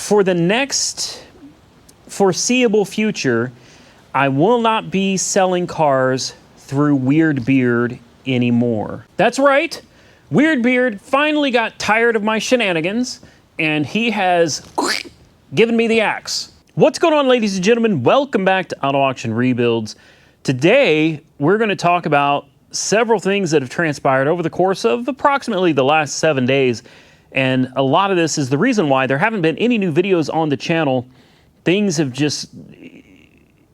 for the next foreseeable future, I will not be selling cars through Weird Beard anymore. That's right. Weird Beard finally got tired of my shenanigans, and he has given me the axe. What's going on, ladies and gentlemen? Welcome back to Auto Auction Rebuilds. Today, we're going to talk about several things that have transpired over the course of approximately the last 7 days. And a lot of this is the reason why there haven't been any new videos on the channel. Things have just...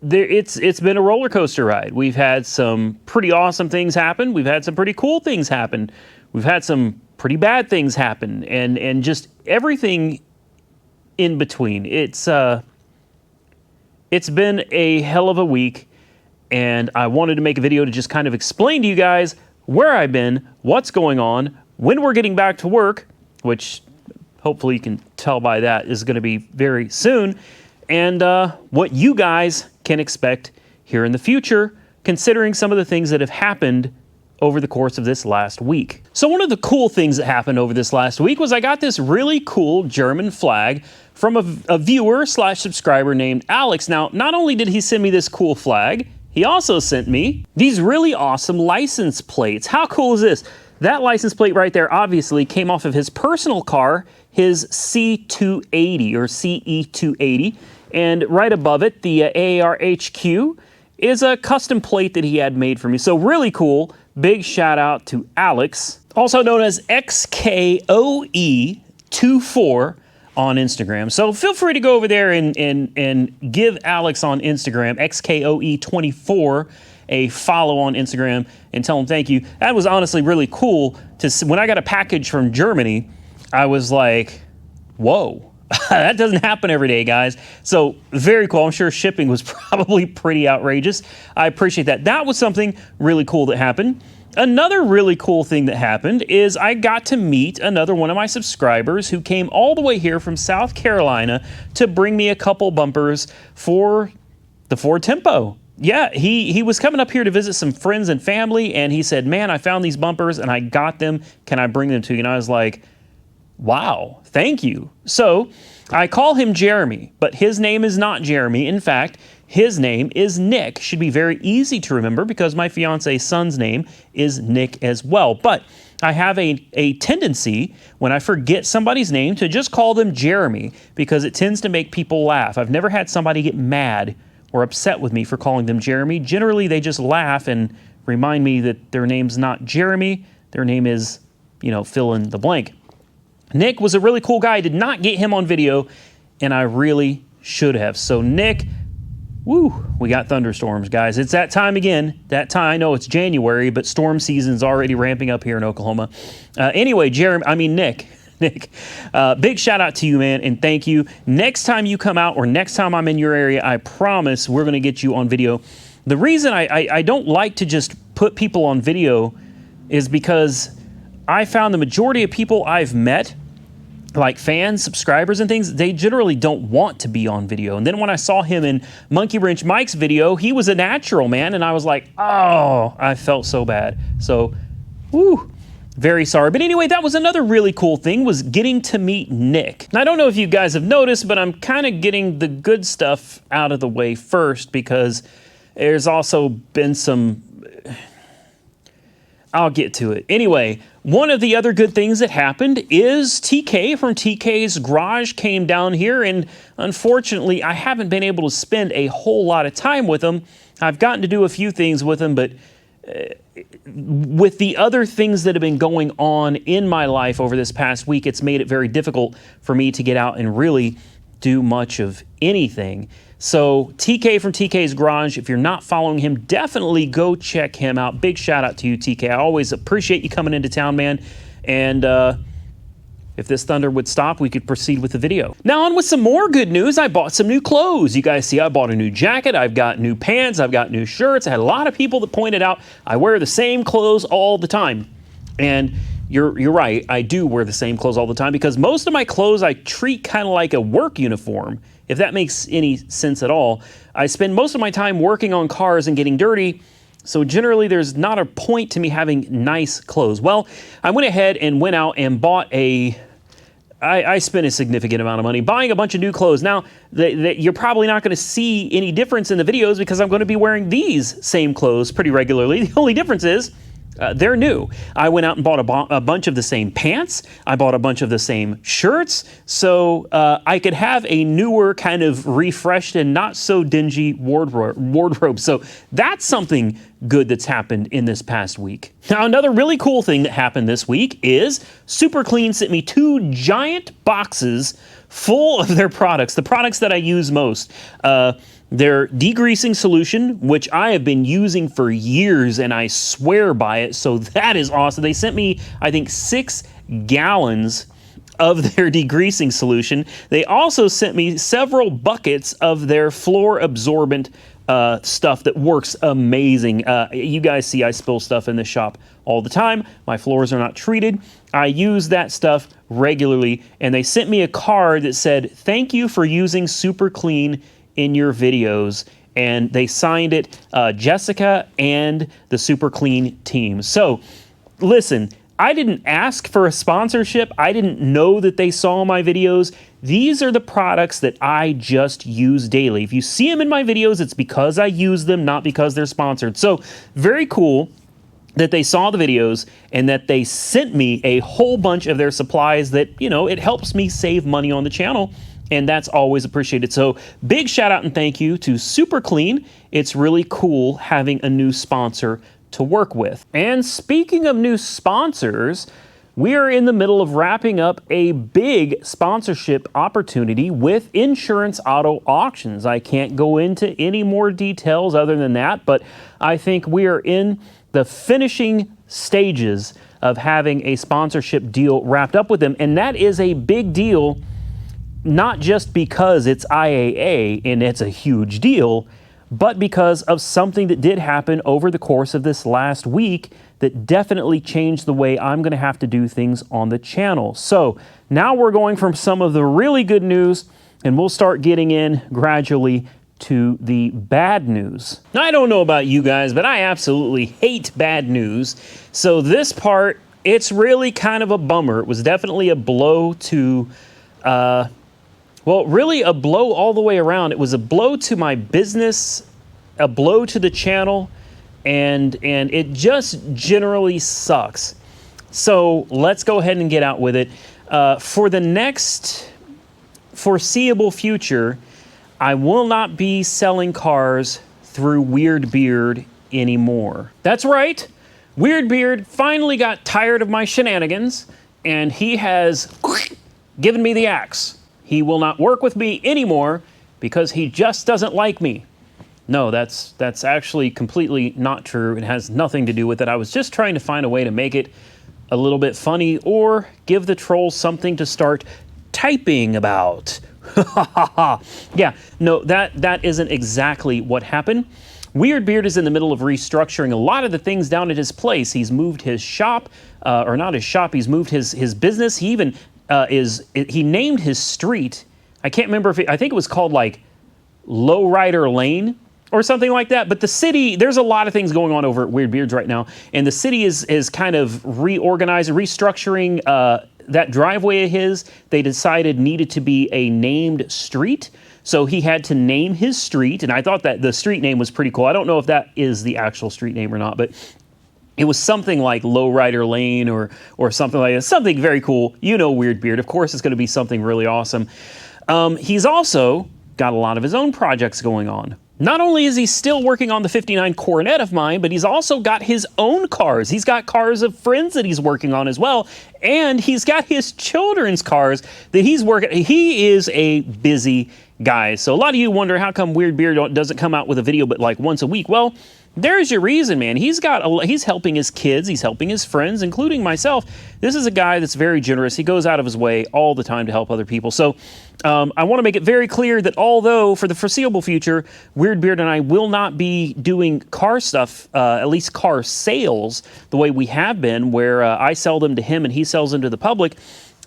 It's been a roller coaster ride. We've had some pretty awesome things happen. We've had some pretty cool things happen. We've had some pretty bad things happen. And just everything in between. It's been a hell of a week. And I wanted to make a video to just kind of explain to you guys where I've been, what's going on, when we're getting back to work, which hopefully you can tell by that is going to be very soon, and what you guys can expect here in the future, considering some of the things that have happened over the course of this last week. So one of the cool things that happened over this last week was I got this really cool German flag from a viewer slash subscriber named Alex. Now, not only did he send me this cool flag, he also sent me these really awesome license plates. How cool is this? That license plate right there obviously came off of his personal car, his C280 or CE280. And right above it, the AARHQ is a custom plate that he had made for me. So really cool. Big shout out to Alex, also known as XKOE24 on Instagram. So feel free to go over there and give Alex on Instagram, XKOE24, a follow on Instagram and tell him thank you. That was honestly really cool to see. When I got a package from Germany, I was like, whoa. That doesn't happen every day, guys. So very cool. I'm sure shipping was probably pretty outrageous. I appreciate that. That was something really cool that happened. Another really cool thing that happened is I got to meet another one of my subscribers who came all the way here from South Carolina to bring me a couple bumpers for the Ford Tempo. Yeah, he was coming up here to visit some friends and family, and he said, man, I found these bumpers and I got them. Can I bring them to you? And I was like, wow, thank you. So I call him Jeremy, but his name is not Jeremy. In fact, his name is Nick. Should be very easy to remember because my fiance's son's name is Nick as well. But I have a tendency when I forget somebody's name to just call them Jeremy because it tends to make people laugh. I've never had somebody get mad or upset with me for calling them Jeremy. Generally, they just laugh and remind me that their name's not Jeremy. Their name is, you know, fill in the blank. Nick was a really cool guy. I did not get him on video, and I really should have. So Nick, woo, we got thunderstorms, guys. It's that time again. That time, I know it's January, but storm season's already ramping up here in Oklahoma. Anyway, Nick, big shout out to you, man, and thank you. Next time you come out or next time I'm in your area, I promise we're going to get you on video. The reason I don't like to just put people on video is because I found the majority of people I've met, like fans, subscribers and things, they generally don't want to be on video. And then when I saw him in Monkey Wrench Mike's video, he was a natural, man. And I was like, oh, I felt so bad. So, whew, very sorry. But anyway, that was another really cool thing, was getting to meet Nick. And I don't know if you guys have noticed, but I'm kind of getting the good stuff out of the way first because there's also been some... I'll get to it. Anyway, one of the other good things that happened is TK from TK's Garage came down here, and unfortunately, I haven't been able to spend a whole lot of time with him. I've gotten to do a few things with him, but with the other things that have been going on in my life over this past week, it's made it very difficult for me to get out and really do much of anything. So TK from TK's Garage, if you're not following him, definitely go check him out. Big shout out to you, TK. I always appreciate you coming into town, man. And if this thunder would stop, we could proceed with the video. Now on with some more good news. I bought some new clothes. You guys see I bought a new jacket. I've got new pants. I've got new shirts. I had a lot of people that pointed out I wear the same clothes all the time. And you're right. I do wear the same clothes all the time because most of my clothes I treat kind of like a work uniform. If that makes any sense at all. I spend most of my time working on cars and getting dirty, so generally there's not a point to me having nice clothes. Well, I went ahead and went out and bought a I spent a significant amount of money buying a bunch of new clothes. Now, you're probably not going to see any difference in the videos because I'm going to be wearing these same clothes pretty regularly. The only difference is they're new. I went out and bought a bunch of the same pants. I bought a bunch of the same shirts. So I could have a newer, kind of refreshed and not so dingy wardrobe. So that's something good that's happened in this past week. Now, another really cool thing that happened this week is Super Clean sent me 2 giant boxes full of their products, the products that I use most. Their degreasing solution, which I have been using for years and I swear by it, so that is awesome. They sent me, I think, 6 gallons of their degreasing solution. They also sent me several buckets of their floor absorbent stuff that works amazing. You guys see I spill stuff in the shop all the time. My floors are not treated. I use that stuff regularly, and they sent me a card that said, "Thank you for using Super Clean in your videos," and they signed it, Jessica and the Super Clean team. So listen, I didn't ask for a sponsorship. I didn't know that they saw my videos. These are the products that I just use daily. If you see them in my videos, it's because I use them, not because they're sponsored. So very cool that they saw the videos and that they sent me a whole bunch of their supplies that, you know, it helps me save money on the channel. And that's always appreciated. So big shout out and thank you to Super Clean. It's really cool having a new sponsor to work with. And speaking of new sponsors, we are in the middle of wrapping up a big sponsorship opportunity with Insurance Auto Auctions. I can't go into any more details other than that, but I think we are in the finishing stages of having a sponsorship deal wrapped up with them. And that is a big deal, not just because it's IAA and it's a huge deal, but because of something that did happen over the course of this last week that definitely changed the way I'm going to have to do things on the channel. So now we're going from some of the really good news, and we'll start getting in gradually to the bad news. Now, I don't know about you guys, but I absolutely hate bad news. So this part, it's really kind of a bummer. It was definitely a blow to well, really a blow all the way around. It was a blow to my business, a blow to the channel, and it just generally sucks. So let's go ahead and get out with it. For the next foreseeable future, I will not be selling cars through Weird Beard anymore. That's right. Weird Beard finally got tired of my shenanigans, and he has given me the axe. He will not work with me anymore because he just doesn't like me. No, that's actually completely not true. It has nothing to do with it. I was just trying to find a way to make it a little bit funny or give the trolls something to start typing about. Yeah, no, that isn't exactly what happened. Weird Beard is in the middle of restructuring a lot of the things down at his place. He's moved his shop, or not his shop, he's moved his business. He even he named his street, I can't remember if I think it was called like Lowrider Lane or something like that. But the city, there's a lot of things going on over at Weird Beards right now, and the city is kind of reorganizing, restructuring that driveway of his. They decided needed to be a named street, so he had to name his street, and I thought that the street name was pretty cool. I don't know if that is the actual street name or not, but it was something like Lowrider Lane or something like that. Something very cool. You know Weird Beard. Of course, it's going to be something really awesome. He's also got a lot of his own projects going on. Not only is he still working on the 59 Coronet of mine, but he's also got his own cars. He's got cars of friends that he's working on as well. And he's got his children's cars that he's working. He is a busy guy. So a lot of you wonder how come Weird Beard doesn't come out with a video but like once a week. Well, there's your reason, man. He's helping his kids. He's helping his friends, including myself. This is a guy that's very generous. He goes out of his way all the time to help other people. So I want to make it very clear that although for the foreseeable future, Weird Beard and I will not be doing car stuff, at least car sales, the way we have been, where I sell them to him and he sells them to the public.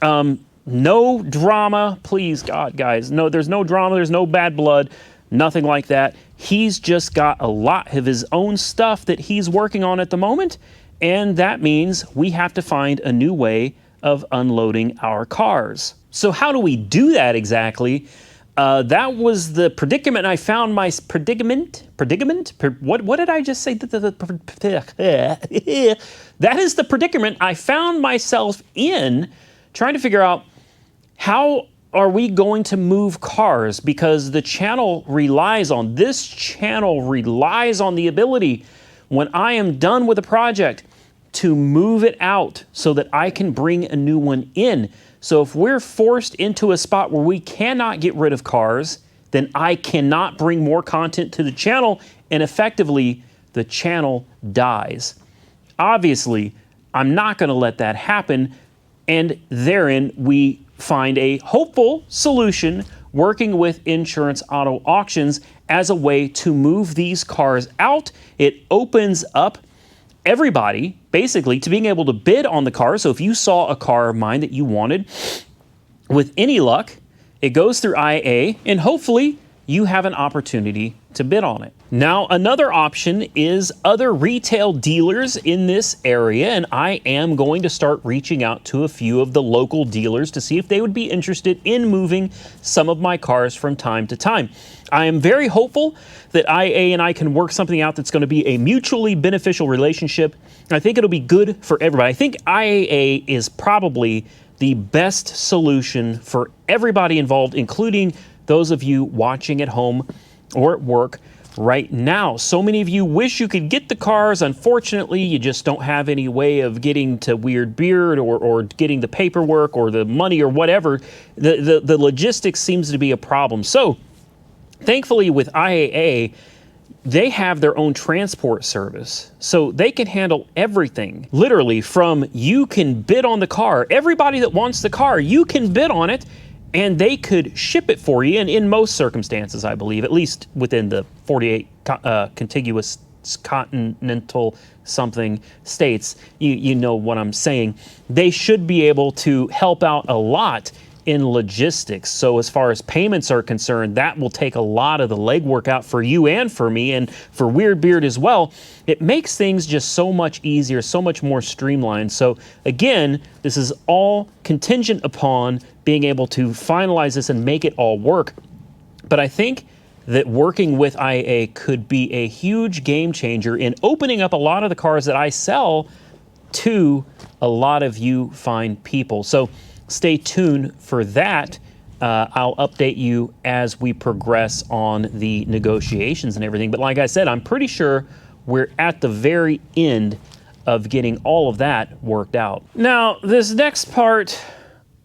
No drama, please, God, guys. No, there's no drama. There's no bad blood. Nothing like that. He's just got a lot of his own stuff that he's working on at the moment, and that means we have to find a new way of unloading our cars. So how do we do that exactly? That was the predicament I found my predicament. What did I just say? That is the predicament I found myself in, trying to figure out how are we going to move cars, because this channel relies on the ability, when I am done with a project, to move it out so that I can bring a new one in. So if we're forced into a spot where we cannot get rid of cars, then I cannot bring more content to the channel, and effectively the channel dies. Obviously, I'm not going to let that happen, and therein we find a hopeful solution working with Insurance Auto Auctions as a way to move these cars out. It opens up everybody basically to being able to bid on the car. So if you saw a car of mine that you wanted, with any luck, it goes through IAA, and hopefully you have an opportunity to bid on it. Now, another option is other retail dealers in this area, and I am going to start reaching out to a few of the local dealers to see if they would be interested in moving some of my cars from time to time. I am very hopeful that IAA and I can work something out that's going to be a mutually beneficial relationship. I think it'll be good for everybody. I think IAA is probably the best solution for everybody involved, including those of you watching at home or at work right now. So many of you wish you could get the cars. Unfortunately, you just don't have any way of getting to Weird Beard or getting the paperwork or the money or whatever. The logistics seems to be a problem. So thankfully with IAA, they have their own transport service. So they can handle everything. Literally, from you can bid on the car. Everybody that wants the car, you can bid on it, and they could ship it for you. And in most circumstances, I believe, at least within the 48 contiguous continental something states, you know what I'm saying, they should be able to help out a lot in logistics. So as far as payments are concerned, that will take a lot of the legwork out for you and for me, and for Weird Beard as well. It makes things just so much easier, so much more streamlined. So again, this is all contingent upon being able to finalize this and make it all work. But I think that working with IAA could be a huge game changer in opening up a lot of the cars that I sell to a lot of you fine people. So stay tuned for that. I'll update you as we progress on the negotiations and everything. But like I said, I'm pretty sure we're at the very end of getting all of that worked out. Now, this next part,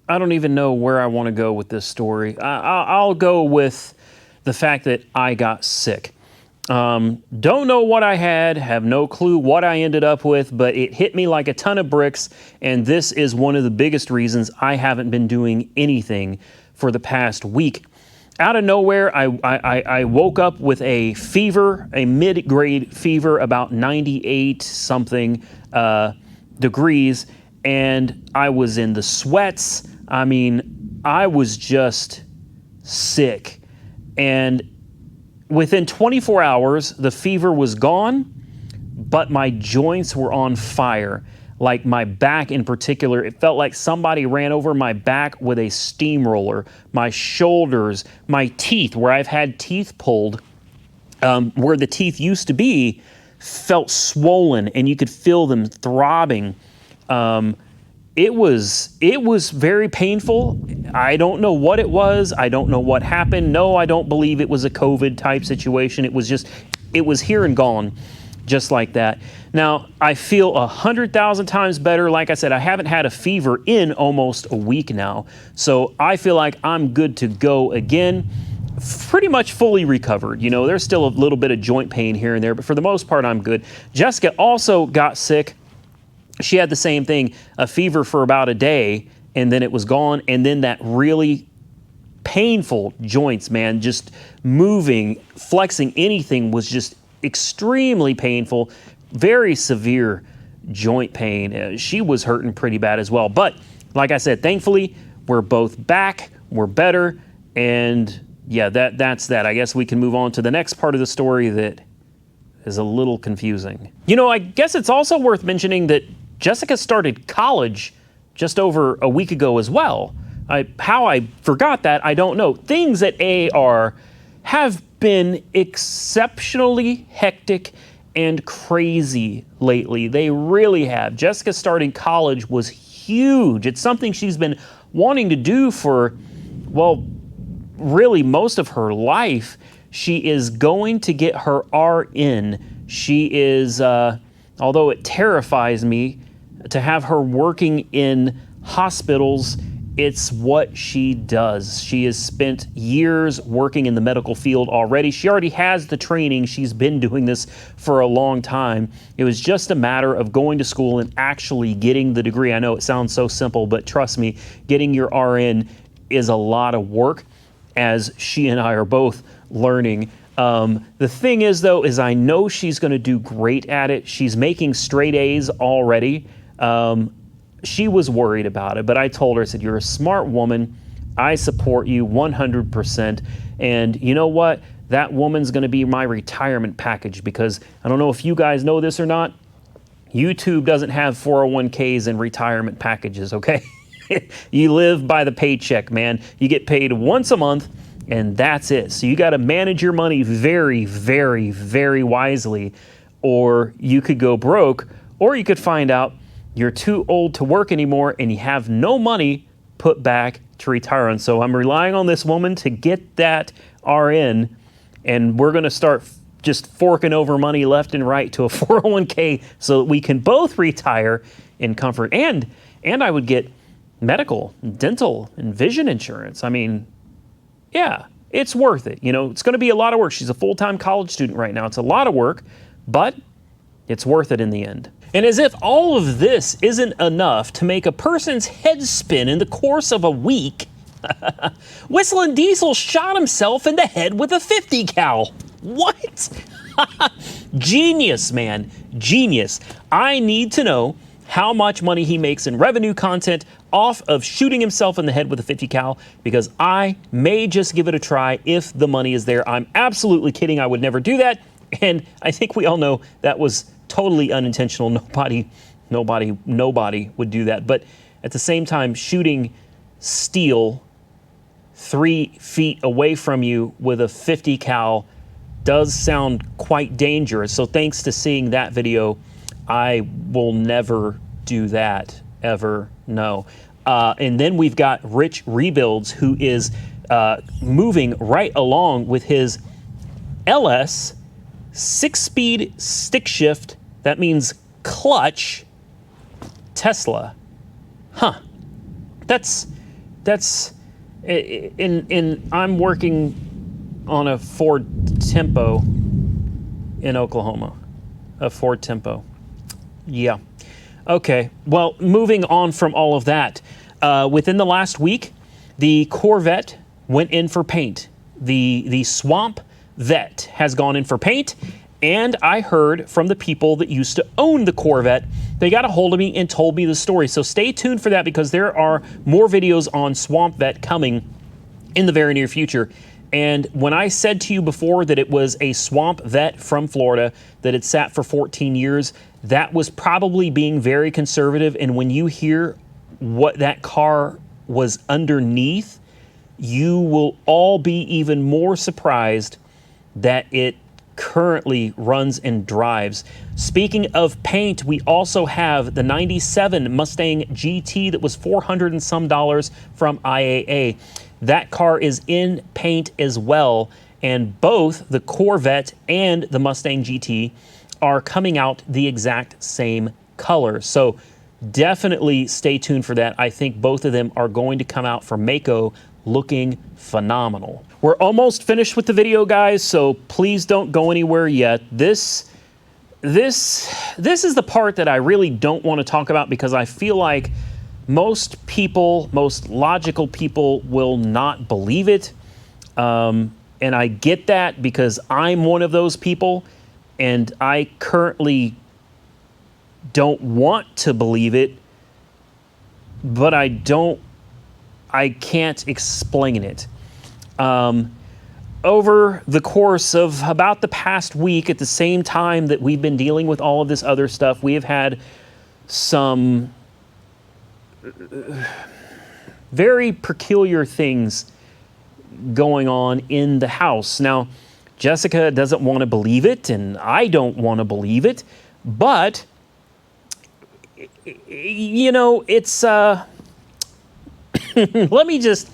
I don't even know where I want to go with this story. I'll go with the fact that I got sick. Don't know what I had, have no clue what I ended up with, but it hit me like a ton of bricks, and this is one of the biggest reasons I haven't been doing anything for the past week. Out of nowhere, I woke up with a fever, a mid-grade fever, about 98 something degrees, and I was in the sweats. I mean, I was just sick, and within 24 hours, the fever was gone, but my joints were on fire. Like my back in particular, it felt like somebody ran over my back with a steamroller. My shoulders, my teeth, where I've had teeth pulled, where the teeth used to be, felt swollen, and you could feel them throbbing. It was very painful. I don't know what it was. I don't know what happened. No, I don't believe it was a COVID type situation. It was here and gone, just like that. Now, I feel 100,000 times better. Like I said, I haven't had a fever in almost a week now. So I feel like I'm good to go again. Pretty much fully recovered. You know, there's still a little bit of joint pain here and there, but for the most part, I'm good. Jessica also got sick. She had the same thing, a fever for about a day, and then it was gone. And then that really painful joints, man, just moving, flexing anything was just extremely painful, very severe joint pain. She was hurting pretty bad as well. But like I said, thankfully, we're both back, we're better, and yeah, that's that. I guess we can move on to the next part of the story that is a little confusing. You know, I guess it's also worth mentioning that Jessica started college just over a week ago as well. How I forgot that, I don't know. Things at AAR have been exceptionally hectic and crazy lately. They really have. Jessica starting college was huge. It's something she's been wanting to do for, well, really most of her life. She is going to get her RN. She is, although it terrifies me to have her working in hospitals, it's what she does. She has spent years working in the medical field already. She already has the training. She's been doing this for a long time. It was just a matter of going to school and actually getting the degree. I know it sounds so simple, but trust me, getting your RN is a lot of work, as she and I are both learning. The thing is, though, is I know she's going to do great at it. She's making straight A's already. She was worried about it, but I told her, I said, you're a smart woman. I support you 100%. And you know what? That woman's going to be my retirement package, because I don't know if you guys know this or not. YouTube doesn't have 401ks and retirement packages, okay? You live by the paycheck, man. You get paid once a month, and that's it. So you got to manage your money very, very, very wisely, or you could go broke, or you could find out you're too old to work anymore and you have no money put back to retire on. So I'm relying on this woman to get that RN, and we're going to start just forking over money left and right to a 401k so that we can both retire in comfort. And I would get medical, dental, and vision insurance. I mean, yeah, it's worth it. You know, it's going to be a lot of work. She's a full-time college student right now. It's a lot of work, but it's worth it in the end. And as if all of this isn't enough to make a person's head spin in the course of a week, Whistling Diesel shot himself in the head with a 50 cal. What? Genius, man. Genius. I need to know how much money he makes in revenue content off of shooting himself in the head with a 50 cal, because I may just give it a try if the money is there. I'm absolutely kidding. I would never do that. And I think we all know that was totally unintentional. Nobody would do that. But at the same time, shooting steel 3 feet away from you with a 50 cal does sound quite dangerous. So thanks to seeing that video, I will never do that ever. No. And then we've got Rich Rebuilds, who is moving right along with his LS 6-speed stick shift. That means clutch Tesla. Huh. That's I'm working on a Ford Tempo in Oklahoma. A Ford Tempo. Yeah. Okay. Well, moving on from all of that, within the last week, the Corvette went in for paint. The Swamp Vet has gone in for paint, and I heard from the people that used to own the Corvette. They got a hold of me and told me the story. So stay tuned for that, because there are more videos on Swamp Vet coming in the very near future. And when I said to you before that it was a Swamp Vet from Florida that had sat for 14 years, that was probably being very conservative. And when you hear what that car was underneath, you will all be even more surprised that it currently runs and drives. Speaking of paint, we also have the 97 Mustang GT that was $400 and some from IAA. That car is in paint as well, and both the Corvette and the Mustang GT are coming out the exact same color. So definitely stay tuned for that. I think both of them are going to come out from Maaco looking phenomenal. We're almost finished with the video, guys, so please don't go anywhere yet. This is the part that I really don't want to talk about, because I feel like most people, most logical people, will not believe it. And I get that, because I'm one of those people, and I currently don't want to believe it, but I can't explain it. Over the course of about the past week, at the same time that we've been dealing with all of this other stuff, we have had some very peculiar things going on in the house. Now, Jessica doesn't want to believe it, and I don't want to believe it, but, you know, it's, let me just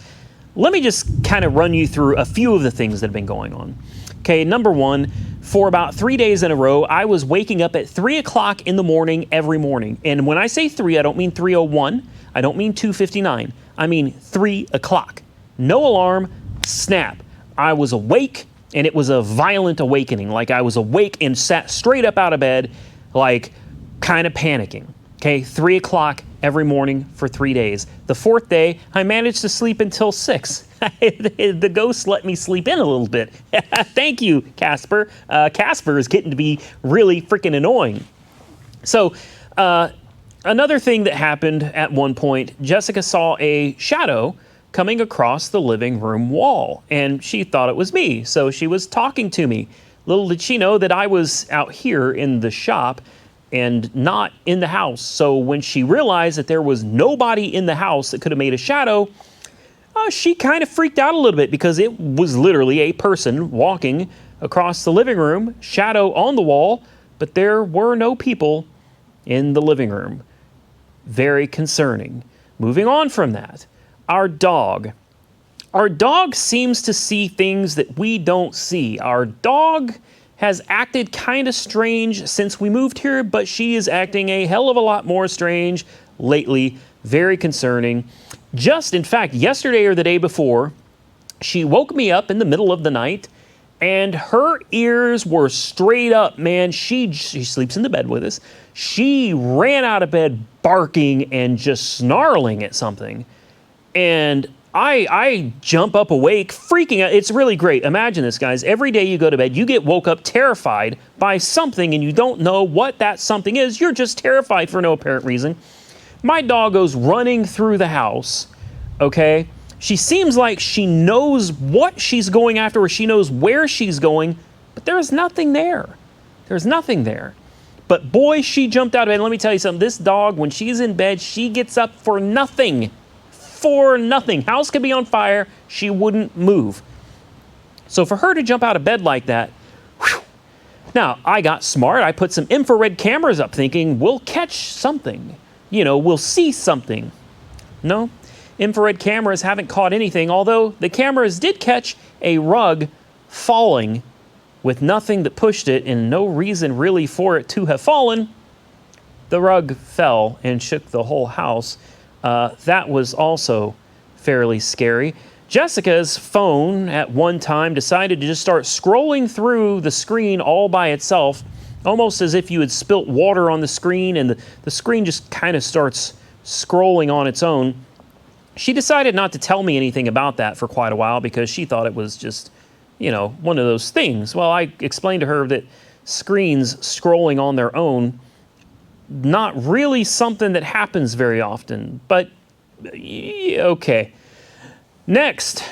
kind of run you through a few of the things that have been going on. Okay, number one, for about 3 days in a row, I was waking up at 3 o'clock in the morning every morning. And when I say 3, I don't mean 3:01. I don't mean 2:59. I mean 3 o'clock. No alarm, snap. I was awake, and it was a violent awakening. Like, I was awake and sat straight up out of bed, like, kind of panicking. Okay, 3 o'clock every morning for 3 days. The fourth day, I managed to sleep until 6. The ghost let me sleep in a little bit. Thank you, Casper. Casper is getting to be really freaking annoying. So, another thing that happened at one point, Jessica saw a shadow coming across the living room wall, and she thought it was me, so she was talking to me. Little did she know that I was out here in the shop and not in the house. So when she realized that there was nobody in the house that could have made a shadow, she kind of freaked out a little bit, because it was literally a person walking across the living room, shadow on the wall, but there were no people in the living room. Very concerning. Moving on from that, our dog. Our dog seems to see things that we don't see. Our dog has acted kind of strange since we moved here, but she is acting a hell of a lot more strange lately. Very concerning. Just, in fact, yesterday or the day before, she woke me up in the middle of the night, and her ears were straight up, man. She sleeps in the bed with us. She ran out of bed barking and just snarling at something. And I jump up awake, freaking out. It's really great. Imagine this, guys. Every day you go to bed, you get woke up terrified by something, and you don't know what that something is. You're just terrified for no apparent reason. My dog goes running through the house, okay? She seems like she knows what she's going after, or she knows where she's going, but there's nothing there. There's nothing there. But boy, she jumped out of bed. And let me tell you something. This dog, when she's in bed, she gets up for nothing. For nothing. House could be on fire, she wouldn't move. So for her to jump out of bed like that, whew. Now, I got smart. I put some infrared cameras up thinking we'll catch something. You know, we'll see something. No, infrared cameras haven't caught anything, although the cameras did catch a rug falling with nothing that pushed it and no reason really for it to have fallen. The rug fell and shook the whole house. That was also fairly scary. Jessica's phone at one time decided to just start scrolling through the screen all by itself, almost as if you had spilt water on the screen, and the screen just kind of starts scrolling on its own. She decided not to tell me anything about that for quite a while, because she thought it was just, you know, one of those things. Well, I explained to her that screens scrolling on their own, not really something that happens very often, but okay. Next,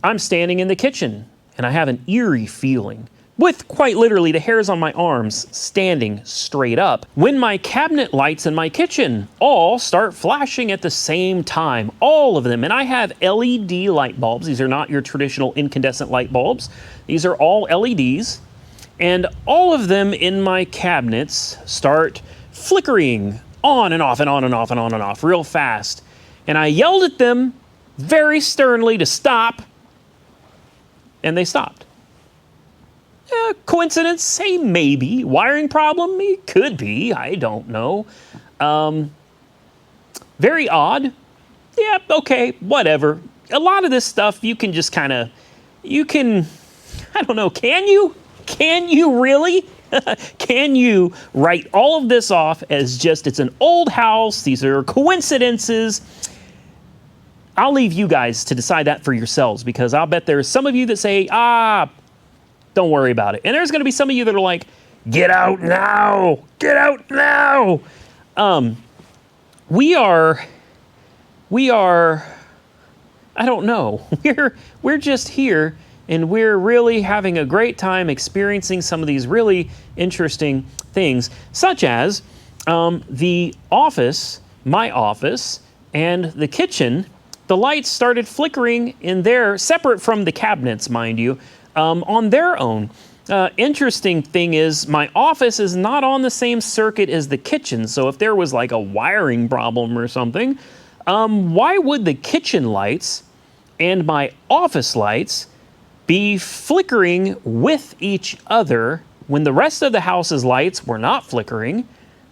I'm standing in the kitchen, and I have an eerie feeling, with quite literally the hairs on my arms standing straight up, when my cabinet lights in my kitchen all start flashing at the same time, all of them. And I have LED light bulbs. These are not your traditional incandescent light bulbs. These are all LEDs, and all of them in my cabinets start flickering on and off and on and off and on and off real fast. And I yelled at them very sternly to stop, and they stopped. Coincidence? Say maybe. Wiring problem? It could be. I don't know. Very odd. Yeah, okay, whatever. A lot of this stuff you can just kind of, I don't know, can you? Can you really? Can you write all of this off as just, it's an old house, these are coincidences? I'll leave you guys to decide that for yourselves, because I'll bet there's some of you that say, don't worry about it. And there's going to be some of you that are like, get out now, get out now. We are, I don't know. We're just here, and we're really having a great time experiencing some of these really interesting things, such as the office, my office, and the kitchen, the lights started flickering in there, separate from the cabinets, mind you, on their own. Interesting thing is, my office is not on the same circuit as the kitchen, so if there was like a wiring problem or something, why would the kitchen lights and my office lights be flickering with each other when the rest of the house's lights were not flickering,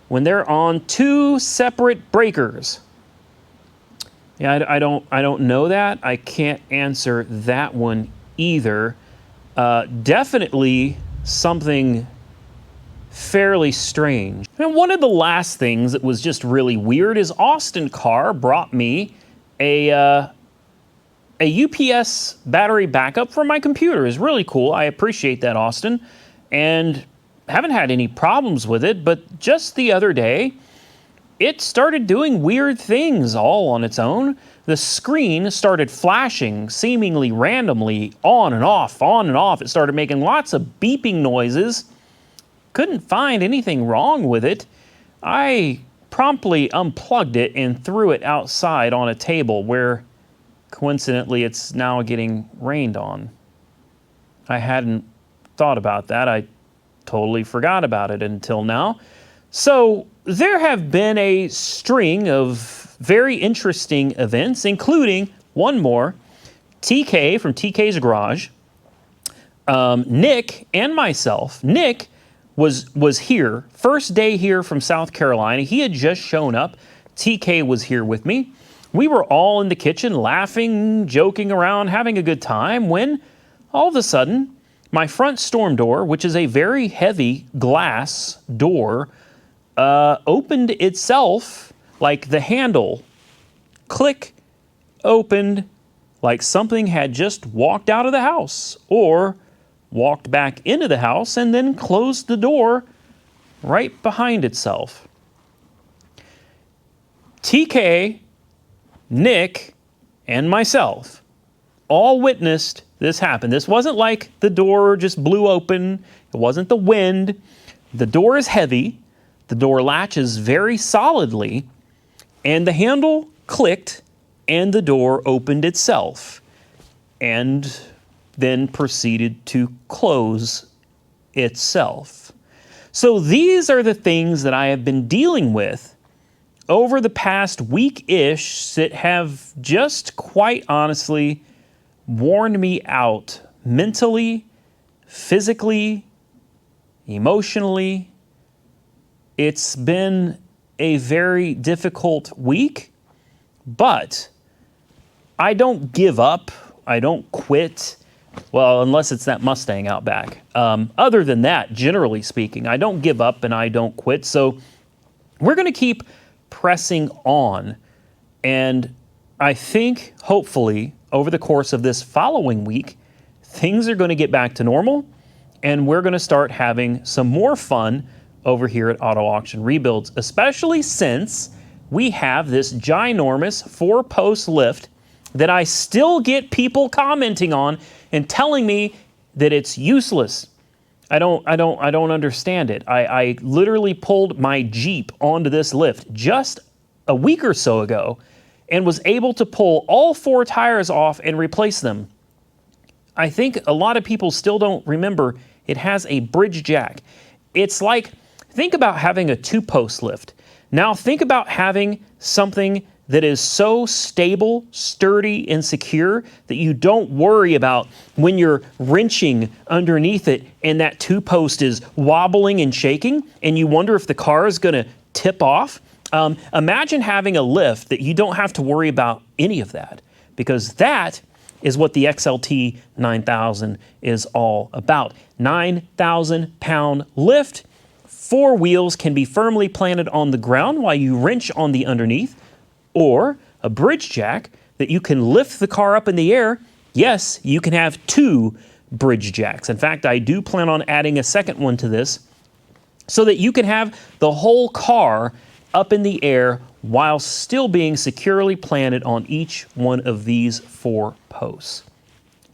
when they're on two separate breakers? Yeah, I don't know that. I can't answer that one either. Definitely something fairly strange. And one of the last things that was just really weird is Austin Carr brought me a UPS battery backup for my computer. It's really cool. I appreciate that, Austin. And haven't had any problems with it, but just the other day, it started doing weird things all on its own. The screen started flashing seemingly randomly on and off, on and off. It started making lots of beeping noises. Couldn't find anything wrong with it. I promptly unplugged it and threw it outside on a table where, coincidentally, it's now getting rained on. I hadn't thought about that. I totally forgot about it until now. So there have been a string of very interesting events, including one more. TK from TK's Garage, Nick and myself. Nick was here, first day here from South Carolina. He had just shown up. TK was here with me. We were all in the kitchen laughing, joking around, having a good time when all of a sudden my front storm door, which is a very heavy glass door, opened itself, like the handle, click, opened, like something had just walked out of the house or walked back into the house and then closed the door right behind itself. TK, Nick, and myself all witnessed this happen. This wasn't like the door just blew open. It wasn't the wind. The door is heavy. The door latches very solidly, and the handle clicked, and the door opened itself, and then proceeded to close itself. So these are the things that I have been dealing with over the past week-ish that have just quite honestly worn me out mentally, physically, emotionally. It's been a very difficult week, but I don't give up. I don't quit. Well, unless it's that Mustang out back. Other than that, generally speaking, I don't give up and I don't quit. So we're going to keep pressing on. And I think, hopefully, over the course of this following week, things are going to get back to normal, and we're going to start having some more fun over here at Auto Auction Rebuilds, especially since we have this ginormous 4-post lift that I still get people commenting on and telling me that it's useless. I don't understand it. I literally pulled my Jeep onto this lift just a week or so ago and was able to pull all 4 tires off and replace them. I think a lot of people still don't remember it has a bridge jack. It's like, think about having a 2-post lift. Now think about having something that is so stable, sturdy, and secure that you don't worry about when you're wrenching underneath it and that 2-post is wobbling and shaking and you wonder if the car is going to tip off. Imagine having a lift that you don't have to worry about any of that, because that is what the XLT 9000 is all about. 9,000-pound lift. 4 wheels can be firmly planted on the ground while you wrench on the underneath, or a bridge jack that you can lift the car up in the air. Yes, you can have 2 bridge jacks. In fact, I do plan on adding a second one to this so that you can have the whole car up in the air while still being securely planted on each one of these 4 posts.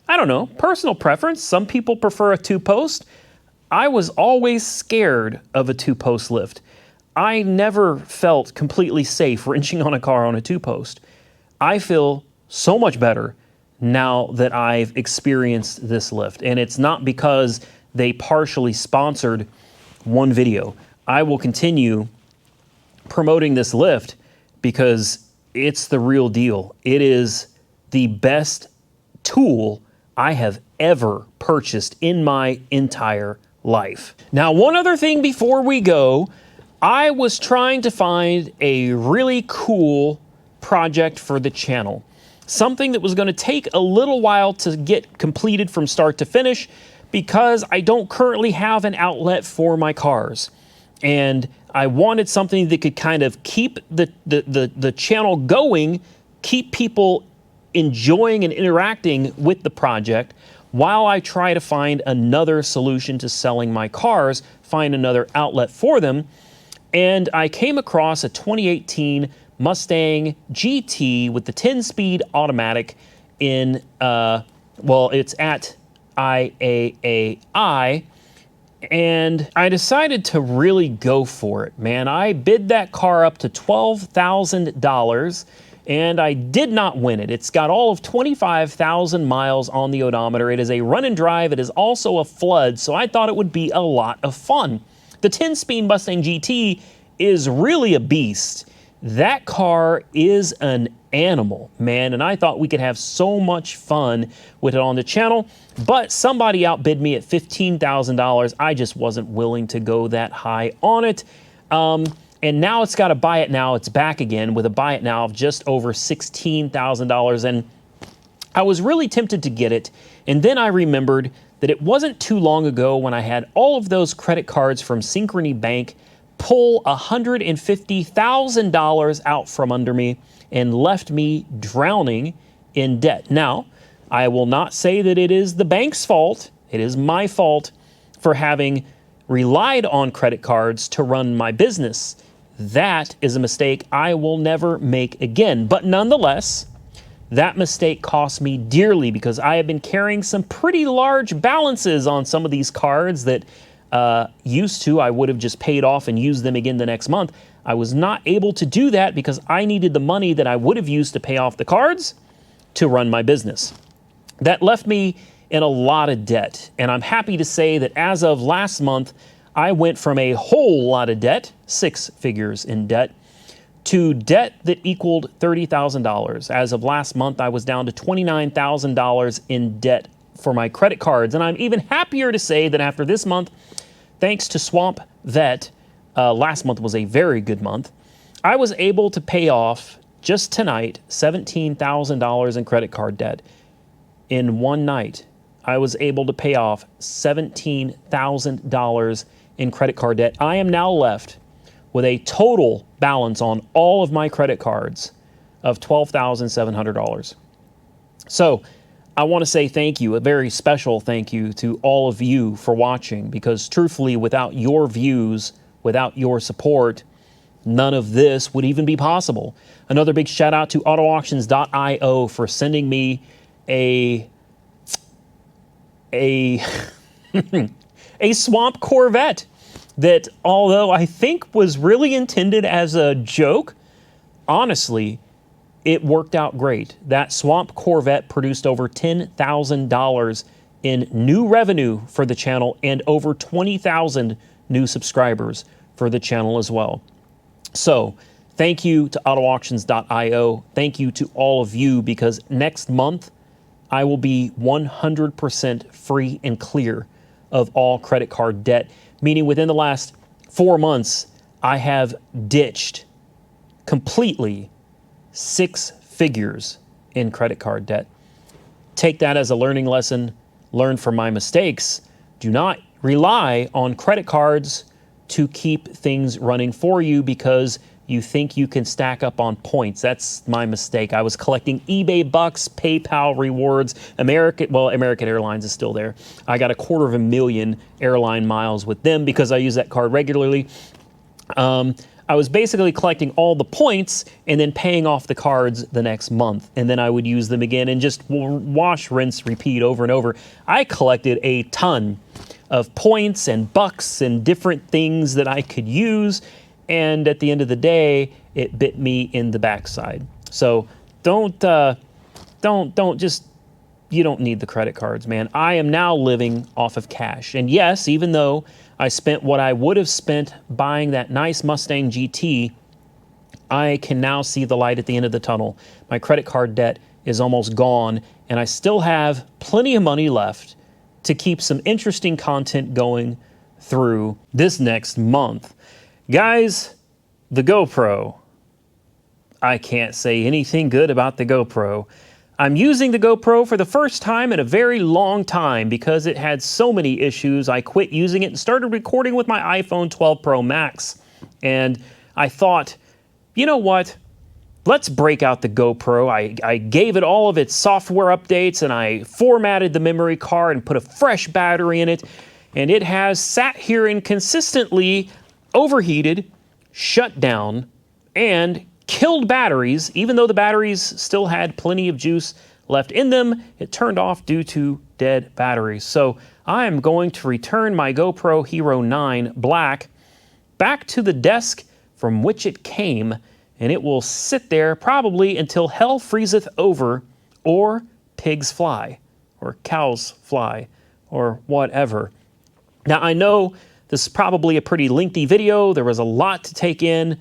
I don't know, personal preference. Some people prefer a 2-post. I was always scared of a 2-post lift. I never felt completely safe wrenching on a car on a two-post. I feel so much better now that I've experienced this lift. And it's not because they partially sponsored one video. I will continue promoting this lift because it's the real deal. It is the best tool I have ever purchased in my entire life. Now, one other thing before we go, I was trying to find a really cool project for the channel. Something that was going to take a little while to get completed from start to finish because I don't currently have an outlet for my cars. And I wanted something that could kind of keep the channel going, keep people enjoying and interacting with the project while I try to find another solution to selling my cars, find another outlet for them. And I came across a 2018 Mustang GT with the 10-speed automatic in, well, it's at IAAI, and I decided to really go for it, man. I bid that car up to $12,000, and I did not win it. It's got all of 25,000 miles on the odometer. It is a run and drive. It is also a flood, so I thought it would be a lot of fun. The 10-speed Mustang GT is really a beast. That car is an animal, man, and I thought we could have so much fun with it on the channel, but somebody outbid me at $15,000. I just wasn't willing to go that high on it. And now it's got a buy it now. It's back again with a buy it now of just over $16,000. And I was really tempted to get it. And then I remembered that it wasn't too long ago when I had all of those credit cards from Synchrony Bank pull $150,000 out from under me and left me drowning in debt. Now, I will not say that it is the bank's fault. It is my fault for having relied on credit cards to run my business. That is a mistake I will never make again. But nonetheless, that mistake cost me dearly because I have been carrying some pretty large balances on some of these cards that used to, I would have just paid off and used them again the next month. I was not able to do that because I needed the money that I would have used to pay off the cards to run my business. That left me in a lot of debt. And I'm happy to say that as of last month, I went from a whole lot of debt, 6 figures in debt, to debt that equaled $30,000. As of last month, I was down to $29,000 in debt for my credit cards. And I'm even happier to say that after this month, thanks to Swamp Vet, last month was a very good month, I was able to pay off just tonight $17,000 in credit card debt. In one night, I was able to pay off $17,000 in credit card debt. I am now left with a total balance on all of my credit cards of $12,700. So I want to say thank you, a very special thank you to all of you for watching, because truthfully, without your views, without your support, none of this would even be possible. Another big shout out to autoauctions.io for sending me a Swamp Corvette that, although I think was really intended as a joke, honestly, it worked out great. That Swamp Corvette produced over $10,000 in new revenue for the channel and over 20,000 new subscribers for the channel as well. So thank you to autoauctions.io. Thank you to all of you, because next month I will be 100% free and clear of all credit card debt, meaning within the last 4 months, I have ditched completely 6 figures in credit card debt. Take that as a learning lesson. Learn from my mistakes. Do not rely on credit cards to keep things running for you because you think you can stack up on points. That's my mistake. I was collecting eBay bucks, PayPal rewards, American Airlines is still there. I got 250,000 airline miles with them because I use that card regularly. I was basically collecting all the points and then paying off the cards the next month. And then I would use them again and just wash, rinse, repeat over and over. I collected a ton of points and bucks and different things that I could use. and at the end of the day, it bit me in the backside. So don't just, you don't need the credit cards, man. I am now living off of cash. And yes, even though I spent what I would have spent buying that nice Mustang GT, I can now see the light at the end of the tunnel. My credit card debt is almost gone, and I still have plenty of money left to keep some interesting content going through this next month. Guys, the GoPro. I can't say anything good about the GoPro. I'm using the GoPro for the first time in a very long time because it had so many issues. I quit using it and started recording with my iPhone 12 Pro Max. And I thought, you know what? Let's break out the GoPro. I gave it all of its software updates, and I formatted the memory card and put a fresh battery in it. And it has sat here and consistently overheated, shut down, and killed batteries. Even though the batteries still had plenty of juice left in them, it turned off due to dead batteries. So I am going to return my GoPro Hero 9 Black back to the desk from which it came, and it will sit there probably until hell freezeth over, or pigs fly, or cows fly, or whatever. Now, I know this is probably a pretty lengthy video. There was a lot to take in.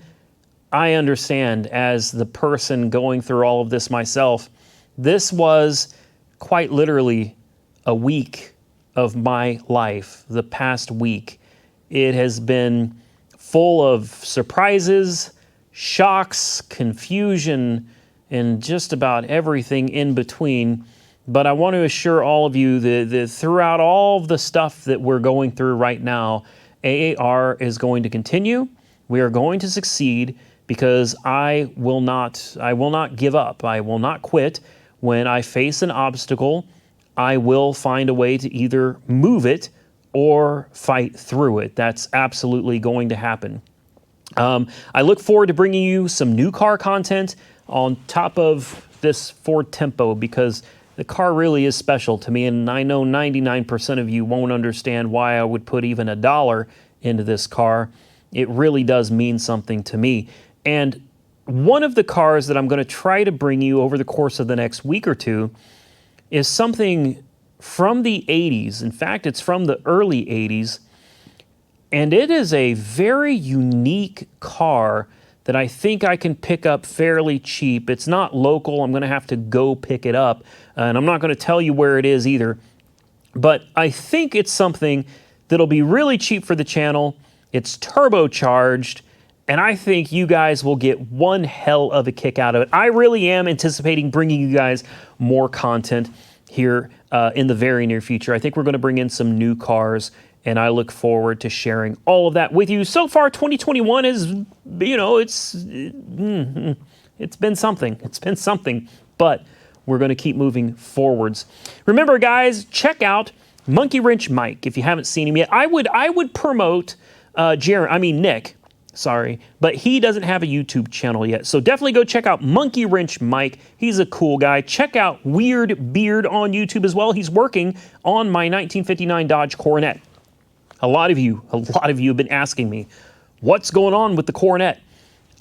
I understand, as the person going through all of this myself, this was quite literally a week of my life, the past week. It has been full of surprises, shocks, confusion, and just about everything in between. But I want to assure all of you that throughout all of the stuff that we're going through right now, AAR is going to continue. We are going to succeed, because I will not give up. I will not quit. When I face an obstacle, I will find a way to either move it or fight through it. That's absolutely going to happen. I look forward to bringing you some new car content on top of this Ford Tempo, because the car really is special to me, and I know 99% of you won't understand why I would put even $1 into this car. It really does mean something to me. And one of the cars that I'm going to try to bring you over the course of the next week or two is something from the 80s. In fact, it's from the early 80s. And it is a very unique car that I think I can pick up fairly cheap. It's not local. I'm going to have to go pick it up. And I'm not going to tell you where it is either. But I think it's something that'll be really cheap for the channel. It's turbocharged. And I think you guys will get one hell of a kick out of it. I really am anticipating bringing you guys more content here in the very near future. I think we're going to bring in some new cars, and I look forward to sharing all of that with you. So far, 2021 is, you know, it's been something. It's been something, but we're going to keep moving forwards. Remember, guys, check out Monkey Wrench Mike if you haven't seen him yet. I would promote Nick. Sorry, but he doesn't have a YouTube channel yet. So definitely go check out Monkey Wrench Mike. He's a cool guy. Check out Weird Beard on YouTube as well. He's working on my 1959 Dodge Coronet. A lot of you have been asking me, what's going on with the Coronet?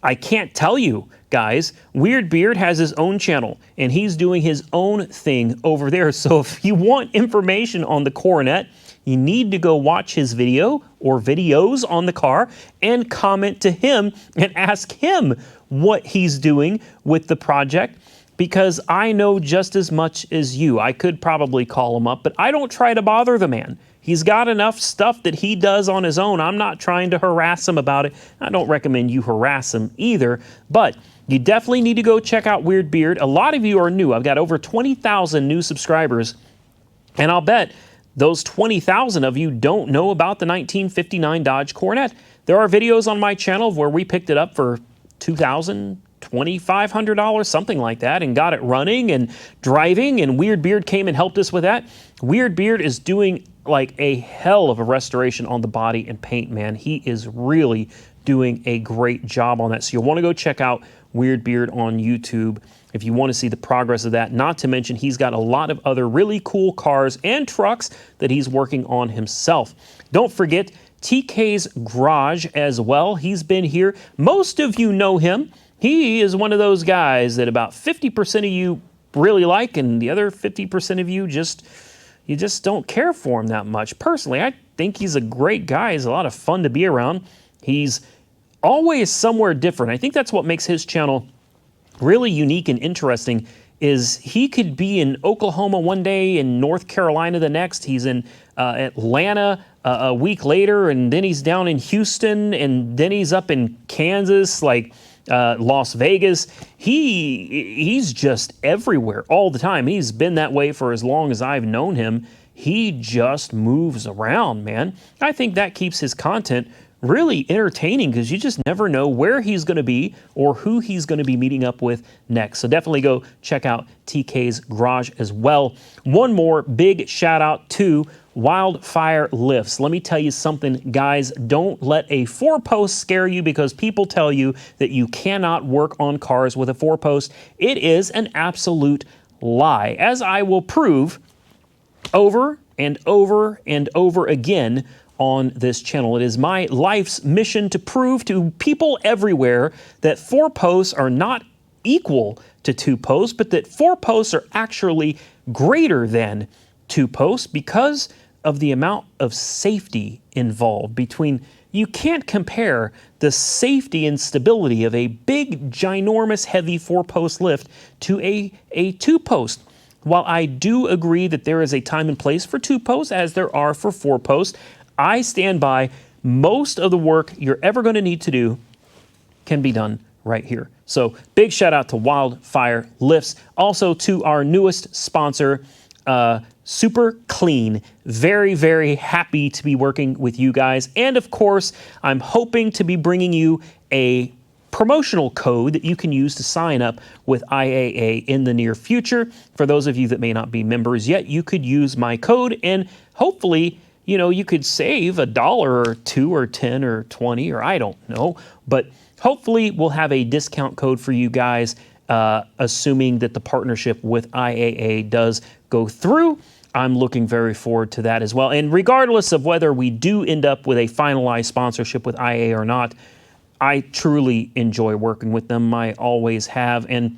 I can't tell you, guys. Weird Beard has his own channel, and he's doing his own thing over there. So if you want information on the Coronet, you need to go watch his video or videos on the car and comment to him and ask him what he's doing with the project, because I know just as much as you. I could probably call him up, but I don't try to bother the man. He's got enough stuff that he does on his own. I'm not trying to harass him about it. I don't recommend you harass him either, but you definitely need to go check out Weird Beard. A lot of you are new. I've got over 20,000 new subscribers, and I'll bet those 20,000 of you don't know about the 1959 Dodge Coronet. There are videos on my channel where we picked it up for $2,000, $2,500, something like that, and got it running and driving, and Weird Beard came and helped us with that. Weird Beard is doing like a hell of a restoration on the body and paint, man. He is really doing a great job on that. So you'll want to go check out Weird Beard on YouTube if you want to see the progress of that. Not to mention, he's got a lot of other really cool cars and trucks that he's working on himself. Don't forget TK's Garage as well. He's been here. Most of you know him. He is one of those guys that about 50% of you really like, and the other 50% of you just don't care for him that much. Personally, I think he's a great guy. He's a lot of fun to be around. He's always somewhere different. I think that's what makes his channel really unique and interesting, is he could be in Oklahoma one day, in North Carolina the next. He's in Atlanta a week later, and then he's down in Houston, and then he's up in Kansas, like Las Vegas. He's just everywhere all the time. He's been that way for as long as I've known him. He just moves around, man. I think that keeps his content really entertaining, because you just never know where he's going to be or who he's going to be meeting up with next. So definitely go check out TK's Garage as well. One more big shout out to Wildfire Lifts. Let me tell you something, guys. Don't let a 4-post scare you, because people tell you that you cannot work on cars with a 4-post. It is an absolute lie, as I will prove over and over and over again on this channel. It is my life's mission to prove to people everywhere that 4 posts are not equal to 2 posts, but that 4 posts are actually greater than 2 posts because of the amount of safety involved between. You can't compare the safety and stability of a big, ginormous, heavy 4-post lift to a 2-post. While I do agree that there is a time and place for 2 posts, as there are for 4 posts, I stand by most of the work you're ever going to need to do can be done right here. So big shout out to Wildfire Lifts. Also to our newest sponsor, Super Clean. Very, very happy to be working with you guys. And of course, I'm hoping to be bringing you a promotional code that you can use to sign up with IAA in the near future. For those of you that may not be members yet, you could use my code, and hopefully, you know, you could save $1 or $2 or $10 or $20, or I don't know. But hopefully we'll have a discount code for you guys, assuming that the partnership with IAA does go through. I'm looking very forward to that as well. And regardless of whether we do end up with a finalized sponsorship with IAA or not, I truly enjoy working with them. I always have, and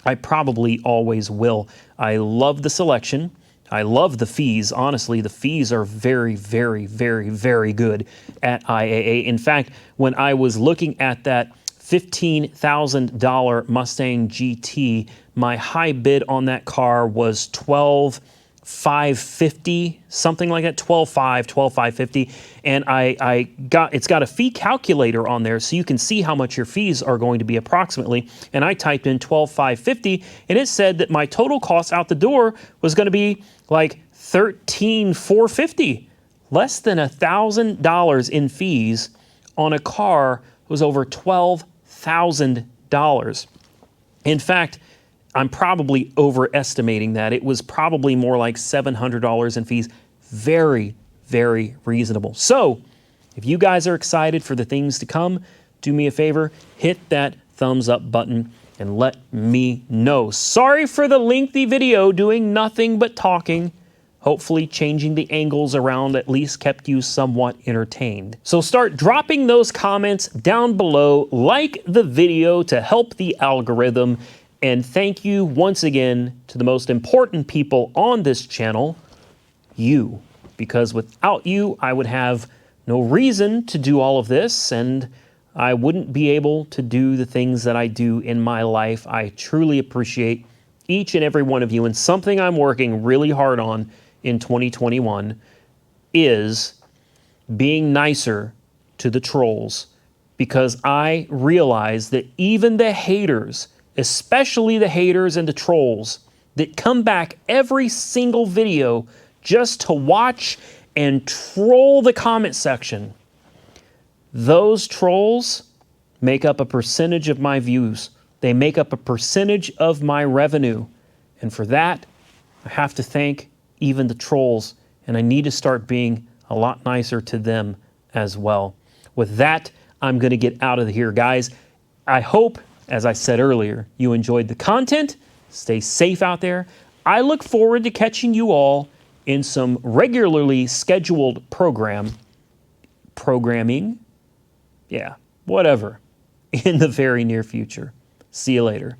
I probably always will. I love the selection. I love the fees. Honestly, the fees are very, very, very, very good at IAA. In fact, when I was looking at that $15,000 Mustang GT, my high bid on that car was $12,550, something like that, $12,550, and it's got a fee calculator on there, so you can see how much your fees are going to be approximately. And I typed in $12,550, and it said that my total cost out the door was going to be like $13,450, less than $1,000 in fees on a car that was over $12,000. In fact, I'm probably overestimating that. It was probably more like $700 in fees. Very, very reasonable. So if you guys are excited for the things to come, do me a favor, hit that thumbs up button and let me know. Sorry for the lengthy video, doing nothing but talking. Hopefully changing the angles around at least kept you somewhat entertained. So start dropping those comments down below, like the video to help the algorithm, and thank you once again to the most important people on this channel, you. Because without you, I would have no reason to do all of this, and I wouldn't be able to do the things that I do in my life. I truly appreciate each and every one of you, and something I'm working really hard on in 2021 is being nicer to the trolls, because I realize that even the haters, especially the haters and the trolls that come back every single video just to watch and troll the comment section, those trolls make up a percentage of my views. They make up a percentage of my revenue. And for that, I have to thank even the trolls, and I need to start being a lot nicer to them as well. With that, I'm going to get out of here, guys. I hope, as I said earlier, you enjoyed the content. Stay safe out there. I look forward to catching you all in some regularly scheduled programming, yeah, whatever, in the very near future. See you later.